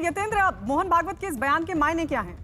यतेंद्र, मोहन भागवत के इस बयान के मायने क्या हैं?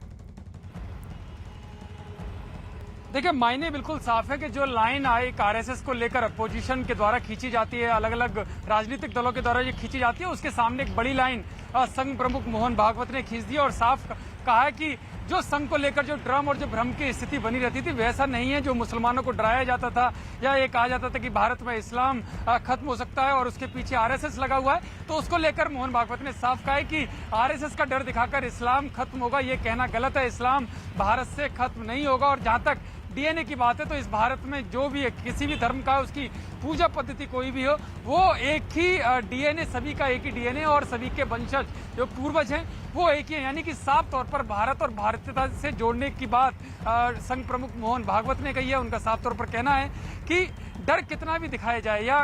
देखिए, मायने बिल्कुल साफ है कि जो लाइन एक आरएसएस को लेकर अपोजिशन के द्वारा खींची जाती है, अलग अलग राजनीतिक दलों के द्वारा ये खींची जाती है, उसके सामने एक बड़ी लाइन संघ प्रमुख मोहन भागवत ने खींच दी और साफ कहा है कि जो संघ को लेकर जो ड्रम और जो भ्रम की स्थिति बनी रहती थी वैसा नहीं है। जो मुसलमानों को डराया जाता था या ये कहा जाता था कि भारत में इस्लाम खत्म हो सकता है और उसके पीछे आरएसएस लगा हुआ है, तो उसको लेकर मोहन भागवत ने साफ कहा है कि आरएसएस का डर दिखाकर इस्लाम खत्म होगा, ये कहना गलत है। इस्लाम भारत से खत्म नहीं होगा। और जहां तक डीएनए की बात है तो इस भारत में जो भी किसी भी धर्म का उसकी पूजा पद्धति कोई भी हो, वो एक ही डीएनए, सभी का एक ही डीएनए और सभी के वंशज जो पूर्वज हैं वो एक ही है। यानी कि साफ तौर पर भारत और भारतीयता से जोड़ने की बात संघ प्रमुख मोहन भागवत ने कही है। उनका साफ तौर पर कहना है कि डर कितना भी दिखाया जाए या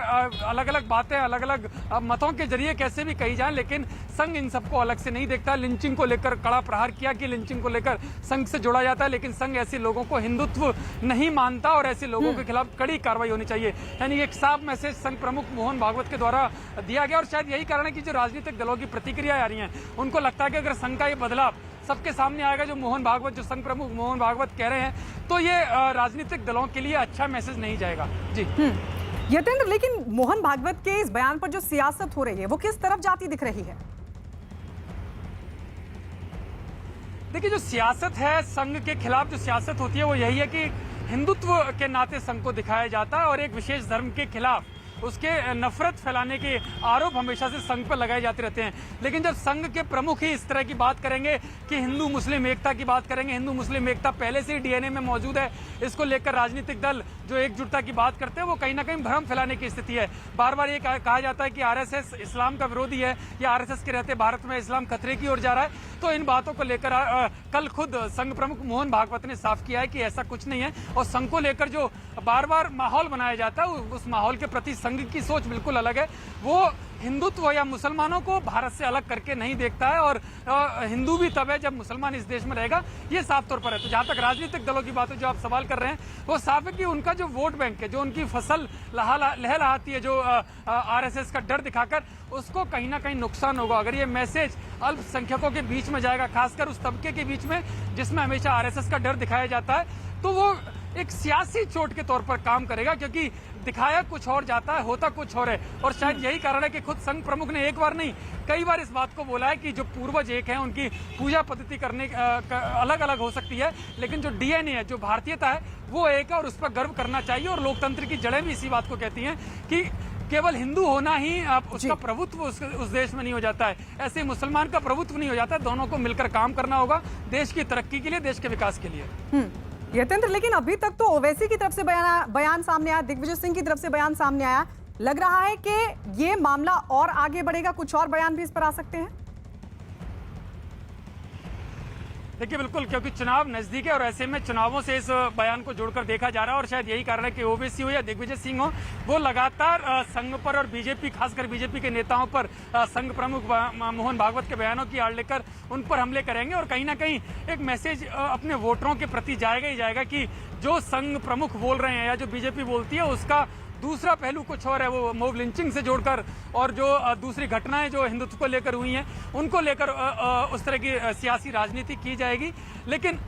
अलग अलग बातें अलग अलग मतों के जरिए कैसे भी कही जाए, लेकिन संघ इन सबको अलग से नहीं देखता। लिंचिंग को लेकर कड़ा प्रहार किया कि लिंचिंग को लेकर संघ से जोड़ा जाता है, लेकिन संघ ऐसे लोगों को हिंदुत्व नहीं मानता और ऐसे लोगों के खिलाफ कड़ी कार्रवाई होनी चाहिए। यानी एक साफ मैसेज संघ प्रमुख मोहन भागवत के द्वारा दिया गया और शायद यही कारण है कि जो राजनीतिक दलों की प्रतिक्रिया आ रही है, उनको लगता है कि अगर संघ का ये बदलाव सबके सामने आएगा, जो मोहन भागवत, जो संघ प्रमुख मोहन भागवत कह रहे हैं, तो ये राजनीतिक दलों के लिए अच्छा मैसेज नहीं जाएगा। जी यतेंद्र, लेकिन मोहन भागवत के इस बयान पर जो सियासत हो रही है वो किस तरफ जाती दिख रही है? देखिए, जो सियासत है संघ के खिलाफ, जो सियासत होती है वो यही है कि हिंदुत्व के नाते संघ को दिखाया जाता है और एक विशेष धर्म के खिलाफ उसके नफरत फैलाने के आरोप हमेशा से संघ पर लगाए जाते रहते हैं। लेकिन जब संघ के प्रमुख ही इस तरह की बात करेंगे कि हिंदू मुस्लिम एकता की बात करेंगे, हिंदू मुस्लिम एकता पहले से ही डीएनए में मौजूद है, इसको लेकर राजनीतिक दल जो एकजुटता की बात करते हैं वो कहीं ना कहीं भ्रम फैलाने की स्थिति है। बार बार ये कहा जाता है कि आरएसएस इस्लाम का विरोधी है या आरएसएस के रहते भारत में इस्लाम खतरे की ओर जा रहा है। तो इन बातों को लेकर कल खुद संघ प्रमुख मोहन भागवत ने साफ किया है कि ऐसा कुछ नहीं है और संघ को लेकर जो बार बार माहौल बनाया जाता है उस माहौल के प्रति संघ की सोच बिल्कुल अलग है। वो हिंदुत्व या मुसलमानों को भारत से अलग करके नहीं देखता है और हिंदू भी तब है जब मुसलमान इस देश में रहेगा, ये साफ तौर पर है। तो जहां तक राजनीतिक दलों की बात है, जो आप सवाल कर रहे हैं, वो साफ है कि उनका जो वोट बैंक है, जो उनकी फसल लहलहाती है, जो आरएसएस का डर दिखाकर, उसको कहीं ना कहीं नुकसान होगा। अगर ये मैसेज अल्पसंख्यकों के बीच में जाएगा, खासकर उस तबके के बीच में जिसमें हमेशा आरएसएस का डर दिखाया जाता है, तो वो एक सियासी चोट के तौर पर काम करेगा, क्योंकि दिखाया कुछ और जाता है, होता कुछ और है। और शायद यही कारण है कि खुद संघ प्रमुख ने एक बार नहीं कई बार इस बात को बोला है कि जो पूर्वज एक हैं, उनकी पूजा पद्धति करने अलग अलग हो सकती है, लेकिन जो डीएनए है, जो भारतीयता है, वो एक है और उस पर गर्व करना चाहिए। और लोकतंत्र की जड़ें भी इसी बात को कहती हैं कि केवल हिंदू होना ही उसका प्रभुत्व उस देश में नहीं हो जाता है, ऐसे मुसलमान का प्रभुत्व नहीं हो जाता है। दोनों को मिलकर काम करना होगा देश की तरक्की के लिए, देश के विकास के लिए। यतेंद्र, लेकिन अभी तक तो ओवैसी की तरफ से बयान सामने आया, दिग्विजय सिंह की तरफ से बयान सामने आया, लग रहा है कि ये मामला और आगे बढ़ेगा, कुछ और बयान भी इस पर आ सकते हैं। देखिए, बिल्कुल, क्योंकि चुनाव नजदीक है और ऐसे में चुनावों से इस बयान को जोड़कर देखा जा रहा है और शायद यही कारण है कि ओवैसी हो या दिग्विजय सिंह हो, वो लगातार संघ पर और बीजेपी, खासकर बीजेपी के नेताओं पर संघ प्रमुख मोहन भागवत के बयानों की आड़ लेकर उन पर हमले करेंगे और कहीं ना कहीं एक मैसेज अपने वोटरों के प्रति जाएगा ही जाएगा कि जो संघ प्रमुख बोल रहे हैं या जो बीजेपी बोलती है उसका दूसरा पहलू कुछ और है। वो मॉब लिंचिंग से जोड़कर और जो दूसरी घटनाएं जो हिंदुत्व को लेकर हुई हैं, उनको लेकर उस तरह की सियासी राजनीति की जाएगी। लेकिन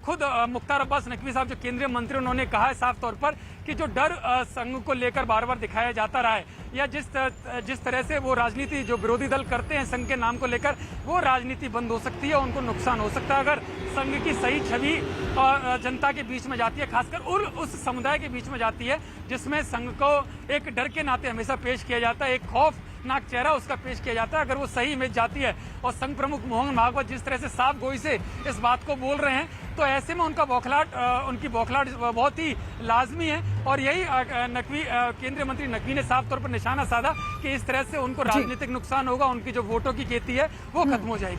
खुद मुख्तार अब्बास नकवी साहब, जो केंद्रीय मंत्री, उन्होंने कहा है साफ तौर पर कि जो डर संघ को लेकर बार बार दिखाया जाता रहा है या जिस तरह से वो राजनीति जो विरोधी दल करते हैं संघ के नाम को लेकर, वो राजनीति बंद हो सकती है, उनको नुकसान हो सकता है अगर संघ की सही छवि जनता के बीच में जाती है, खासकर और उस समुदाय के बीच में जाती है जिसमें संघ को एक डर के नाते हमेशा पेश किया जाता है, एक खौफनाक चेहरा उसका पेश किया जाता है। अगर वो सही इमेज जाती है और संघ प्रमुख मोहन भागवत जिस तरह से साफ गोई से इस बात को बोल रहे हैं, तो ऐसे में उनकी बौखलाहट बहुत ही लाजमी है। और यही केंद्रीय मंत्री नकवी ने साफ तौर पर निशाना साधा कि इस तरह से उनको राजनीतिक नुकसान होगा, उनकी जो वोटों की खेती है वो खत्म हो जाएगी।